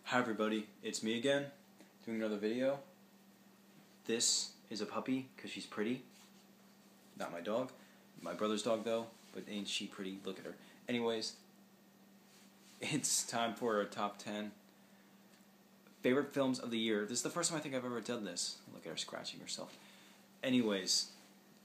Hi everybody, it's me again, doing another video. This is a puppy, because she's pretty. Not my dog. My brother's dog though, but ain't she pretty? Look at her. Anyways, it's time for our top 10 favorite films of the year. This is the first time I think I've ever done this. Look at her scratching herself. Anyways,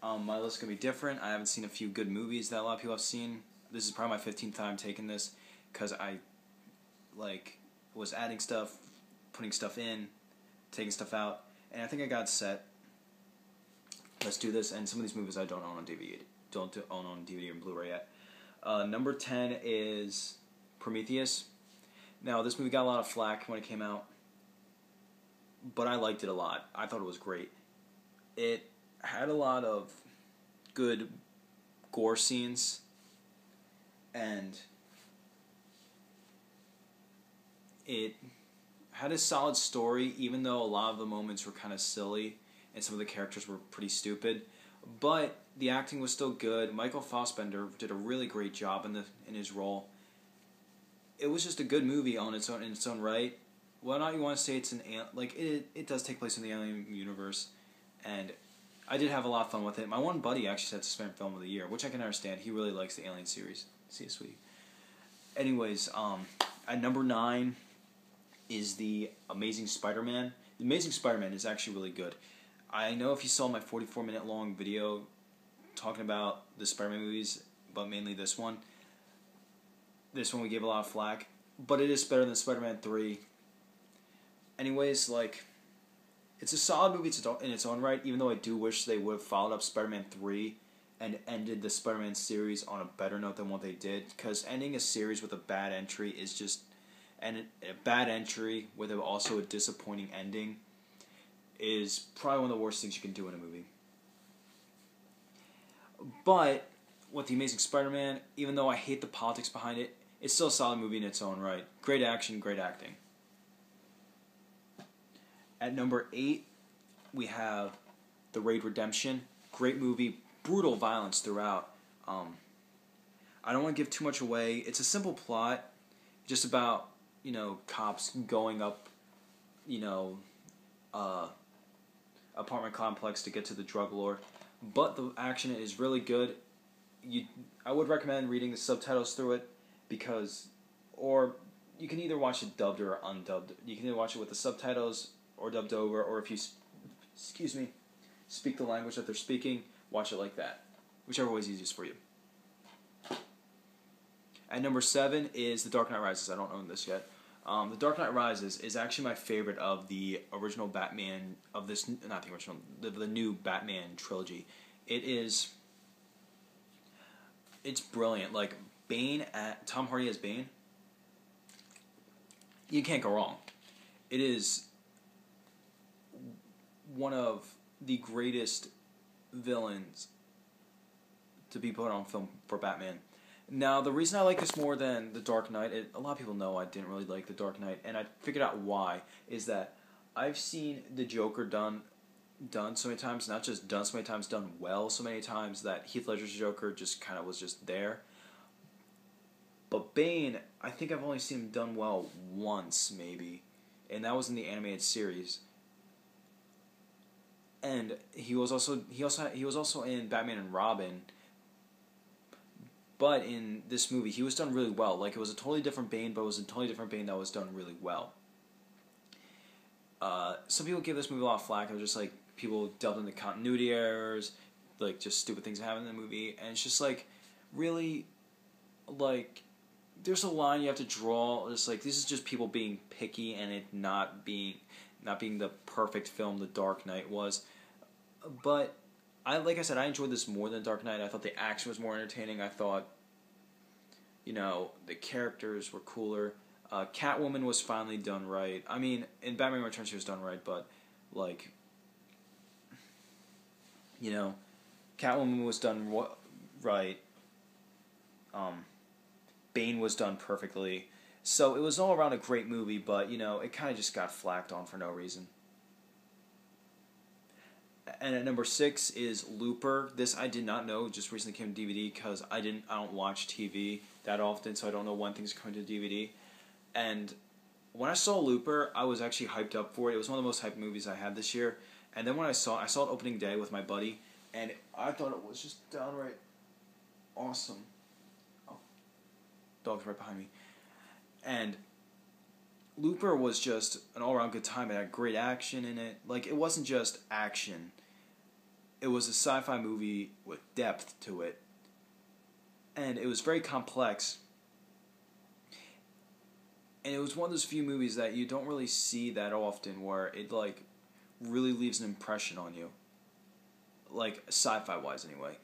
my list is going to be different. I haven't seen a few good movies that a lot of people have seen. This is probably my 15th time taking this, because I, was adding stuff, putting stuff in, taking stuff out, and I think I got set. Let's do this. And some of these movies I don't own on DVD, and Blu-ray yet. Number 10 is Prometheus. Now, this movie got a lot of flack when it came out, but I liked it a lot. I thought it was great. It had a lot of good gore scenes, and it had a solid story, even though a lot of the moments were kind of silly and some of the characters were pretty stupid. But the acting was still good. Michael Fassbender did a really great job in his role. It was just a good movie in its own right. Whether or not you want to say it's it does take place in the Alien universe, and I did have a lot of fun with it. My one buddy actually said it's his favorite film of the year, which I can understand. He really likes the Alien series. See you, sweetie. Anyways, at number 9 is The Amazing Spider-Man. The Amazing Spider-Man is actually really good. I know if you saw my 44-minute long video talking about the Spider-Man movies, but mainly this one we gave a lot of flack, but it is better than Spider-Man 3. Anyways, it's a solid movie in its own right, even though I do wish they would have followed up Spider-Man 3 and ended the Spider-Man series on a better note than what they did, because ending a series with a bad entry is just... and a bad entry with also a disappointing ending is probably one of the worst things you can do in a movie. But with The Amazing Spider-Man, even though I hate the politics behind it, it's still a solid movie in its own right. Great action, great acting. At number 8, we have The Raid Redemption. Great movie, brutal violence throughout. I don't want to give too much away. It's a simple plot, just about cops going up, apartment complex to get to the drug lord. But the action is really good. I would recommend reading the subtitles through it, or you can either watch it dubbed or undubbed. You can either watch it with the subtitles or dubbed over, or if you, speak the language that they're speaking, watch it like that. Whichever way is easiest for you. At number 7 is The Dark Knight Rises. I don't own this yet. The Dark Knight Rises is actually my favorite of the original Batman, not the original, the new Batman trilogy. It's brilliant. Bane, Tom Hardy as Bane, you can't go wrong. It is one of the greatest villains to be put on film for Batman. Now, the reason I like this more than The Dark Knight, a lot of people know I didn't really like The Dark Knight, and I figured out why, is that I've seen the Joker done so many times, not just done so many times, done well so many times, that Heath Ledger's Joker just kind of was just there. But Bane, I think I've only seen him done well once, maybe, and that was in the animated series. And he was also in Batman and Robin. But in this movie, he was done really well. It was a totally different Bane, but it was a totally different Bane that was done really well. Some people give this movie a lot of flack. It was just people delved into continuity errors, just stupid things that happen in the movie, and it's just really, there's a line you have to draw. It's this is just people being picky and it not being the perfect film The Dark Knight was. But like I said, I enjoyed this more than Dark Knight. I thought the action was more entertaining. I thought, the characters were cooler. Catwoman was finally done right. I mean, in Batman Returns she was done right, but, Catwoman was done right. Bane was done perfectly. So it was all around a great movie, but, it kind of just got flacked on for no reason. And at number 6 is Looper. This I did not know, just recently came to DVD, because I don't watch TV that often, so I don't know when things are coming to DVD. And when I saw Looper, I was actually hyped up for it. It was one of the most hyped movies I had this year. And then when I saw it opening day with my buddy, and I thought it was just downright awesome. Oh, dog's right behind me. And Looper was just an all-around good time. It had great action in it. Like, it wasn't just action. It was a sci-fi movie with depth to it. And it was very complex. And it was one of those few movies that you don't really see that often where it, like, really leaves an impression on you. Like, sci-fi wise anyway.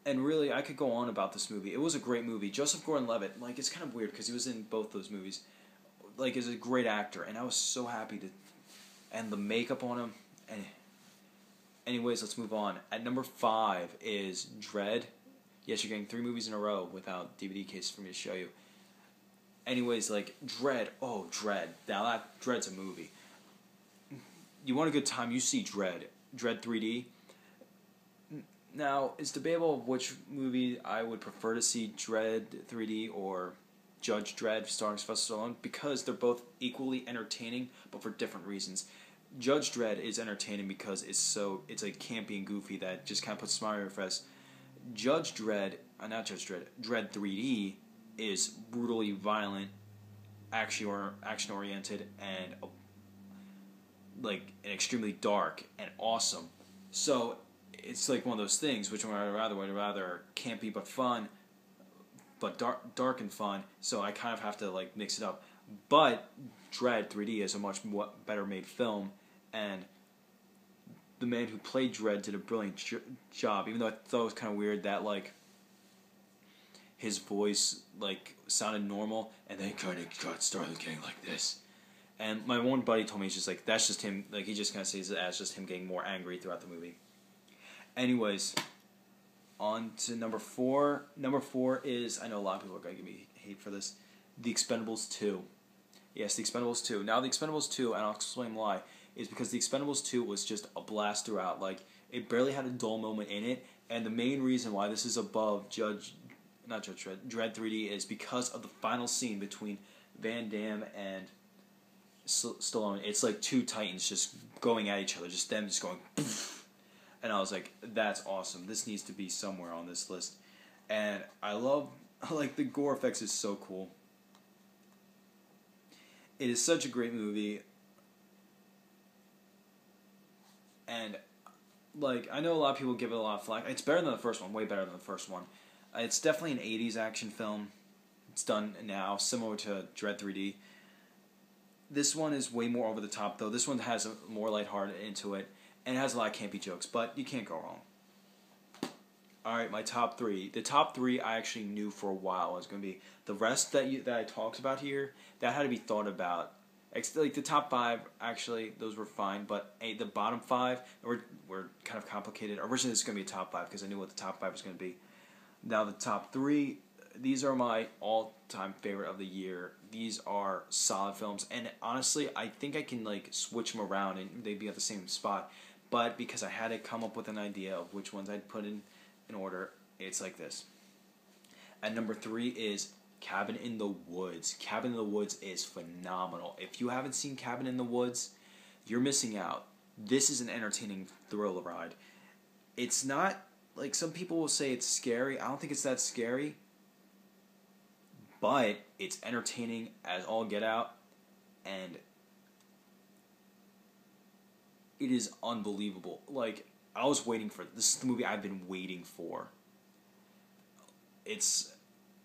And really, I could go on about this movie. It was a great movie. Joseph Gordon-Levitt, like, it's kind of weird because he was in both those movies. Like, is a great actor, and I was so happy to... And the makeup on him, and... Anyways, let's move on. At number 5 is Dredd. Yes, you're getting 3 movies in a row without DVD cases for me to show you. Anyways, like, Dredd. Oh, Dredd. Now, Dredd's a movie. You want a good time, you see Dredd. Dredd 3D. Now, it's debatable which movie I would prefer to see, Dredd 3D or Judge Dredd starring Sylvester Stallone, because they're both equally entertaining, but for different reasons. Judge Dredd is entertaining because it's like campy and goofy that just kind of puts a smile on your face. Dredd 3D is brutally violent, action-oriented, and like extremely dark and awesome. So it's like one of those things. Which one would I rather campy but fun, but dark and fun. So I kind of have to like mix it up. But Dredd 3D is a much better made film, and the man who played Dredd did a brilliant job. Even though I thought it was kind of weird that like his voice like sounded normal, and then kind of started getting like this. And my one buddy told me, he's just like, that's just him. Like, he just kind of sees it as just him getting more angry throughout the movie. Anyways, on to number 4. Number 4 is, I know a lot of people are going to give me hate for this, The Expendables 2. Yes, The Expendables 2. Now, The Expendables 2, and I'll explain why, is because The Expendables 2 was just a blast throughout. Like, it barely had a dull moment in it, and the main reason why this is above Dredd 3D is because of the final scene between Van Damme and Stallone. It's like two titans just going at each other, just them just going poof. And I was like, that's awesome. This needs to be somewhere on this list. And I love, like, the gore effects is so cool. It is such a great movie. And, like, I know a lot of people give it a lot of flack. It's better than the first one, way better than the first one. It's definitely an 80s action film. It's done now, similar to Dredd 3D. This one is way more over the top, though. This one has a more lighthearted into it, and it has a lot of campy jokes, but you can't go wrong. Alright, my top 3. The top 3 I actually knew for a while was going to be. The rest that I talked about here, that had to be thought about. Like, the top 5, actually, those were fine, but the bottom 5 were kind of complicated. Originally, this was going to be a top 5, because I knew what the top 5 was going to be. Now, the top 3, these are my all-time favorite of the year. These are solid films, and honestly, I think I can like switch them around and they'd be at the same spot. But because I had to come up with an idea of which ones I'd put in order, it's like this. At number 3 is Cabin in the Woods. Cabin in the Woods is phenomenal. If you haven't seen Cabin in the Woods, you're missing out. This is an entertaining thriller ride. It's not, like, some people will say it's scary. I don't think it's that scary. But it's entertaining as all get out, and it is unbelievable. Like, I was waiting for this. Is the movie I've been waiting for. It's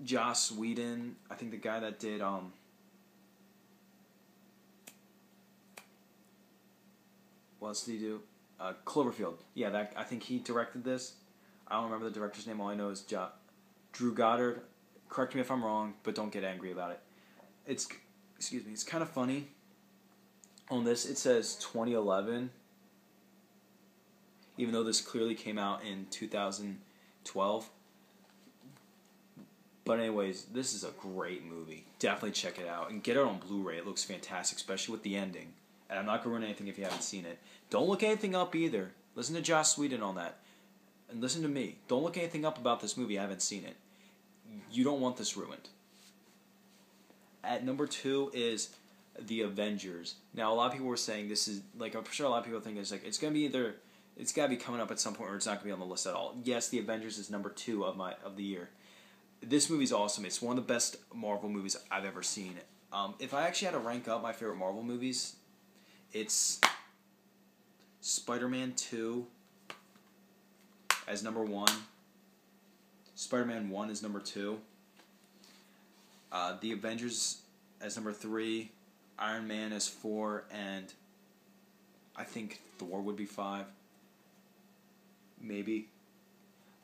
Joss Whedon, I think the guy that did what else did he do? Cloverfield. Yeah, I think he directed this. I don't remember the director's name. All I know is Drew Goddard. Correct me if I'm wrong, but don't get angry about it. It's kind of funny. On this, it says 2011, even though this clearly came out in 2012. But anyways, this is a great movie. Definitely check it out. And get it on Blu-ray. It looks fantastic, especially with the ending. And I'm not going to ruin anything if you haven't seen it. Don't look anything up either. Listen to Joss Whedon on that. And listen to me. Don't look anything up about this movie. I haven't seen it. You don't want this ruined. At number 2 is The Avengers. Now, a lot of people were saying this is, like, I'm sure a lot of people think it's like, it's going to be either, it's got to be coming up at some point or it's not going to be on the list at all. Yes, The Avengers is number 2 of the year. This movie's awesome. It's one of the best Marvel movies I've ever seen. If I actually had to rank up my favorite Marvel movies, it's Spider-Man 2 as number 1. Spider-Man 1 is number 2. The Avengers as number 3. Iron Man as 4. And I think Thor would be 5. Maybe.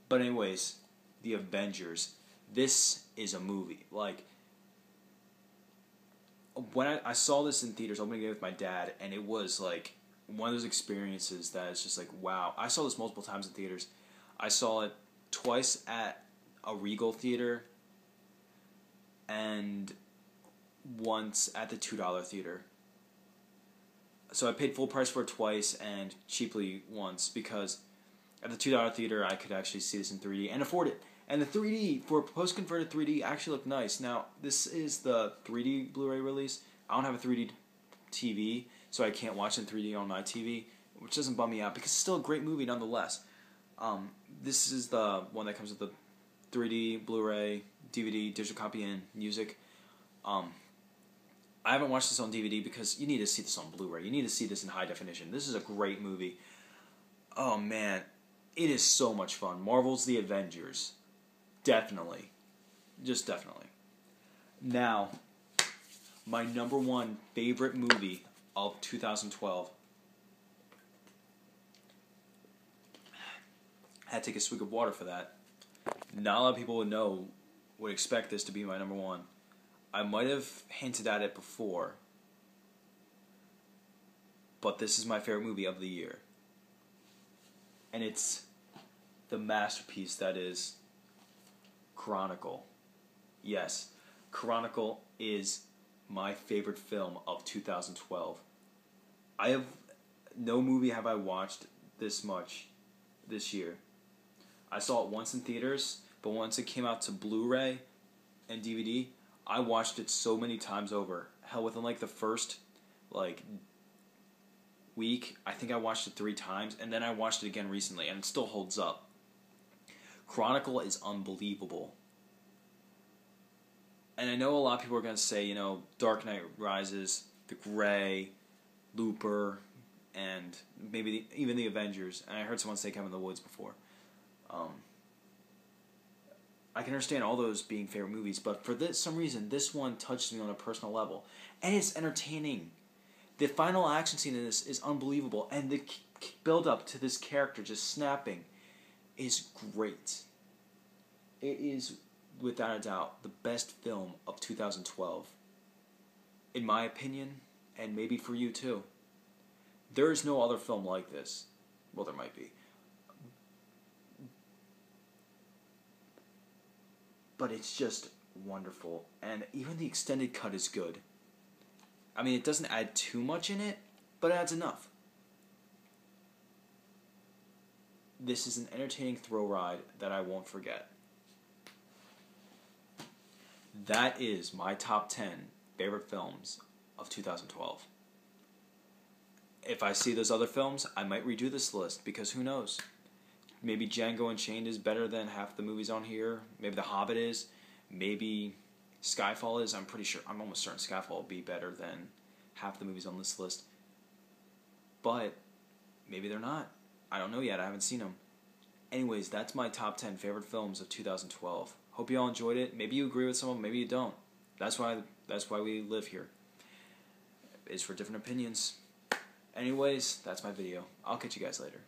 But anyways, The Avengers. This is a movie. Like, when I saw this in theaters, opening it with my dad, and it was like one of those experiences that is just like, wow. I saw this multiple times in theaters. I saw it twice at a Regal theater and once at the $2 theater. So I paid full price for it twice and cheaply once, because at the $2 theater I could actually see this in 3D and afford it. And the 3D, for post-converted 3D, actually looked nice. Now, this is the 3D Blu-ray release. I don't have a 3D TV, so I can't watch it in 3D on my TV, which doesn't bum me out, because it's still a great movie nonetheless. This is the one that comes with the 3D, Blu-ray, DVD, digital copy, and music. I haven't watched this on DVD because you need to see this on Blu-ray. You need to see this in high definition. This is a great movie. Oh, man. It is so much fun. Marvel's The Avengers. Definitely. Just definitely. Now, my number 1 favorite movie of 2012. I had to take a swig of water for that. Not a lot of people would expect this to be my number 1. I might have hinted at it before, but this is my favorite movie of the year. And it's the masterpiece that is Chronicle. Yes, Chronicle is my favorite film of 2012. No movie have I watched this much this year. I saw it once in theaters, but once it came out to Blu-ray and DVD, I watched it so many times over. Hell, within like the first week, I think I watched it 3 times, and then I watched it again recently, and it still holds up. Chronicle is unbelievable. And I know a lot of people are going to say, Dark Knight Rises, The Grey, Looper, and maybe even The Avengers. And I heard someone say Cabin in the Woods before. I can understand all those being favorite movies, but for some reason, this one touched me on a personal level. And it's entertaining. The final action scene in this is unbelievable, and the build-up to this character just snapping is great. It is, without a doubt, the best film of 2012. In my opinion, and maybe for you too. There is no other film like this. Well, there might be. But it's just wonderful. And even the extended cut is good. I mean, it doesn't add too much in it, but it adds enough. This is an entertaining thrill ride that I won't forget. That is my top 10 favorite films of 2012. If I see those other films, I might redo this list, because who knows? Maybe Django Unchained is better than half the movies on here. Maybe The Hobbit is. Maybe Skyfall is. I'm almost certain Skyfall will be better than half the movies on this list. But maybe they're not. I don't know yet. I haven't seen them. Anyways, that's my top 10 favorite films of 2012. Hope you all enjoyed it. Maybe you agree with some of them, maybe you don't. That's why we live here. It's for different opinions. Anyways, that's my video. I'll catch you guys later.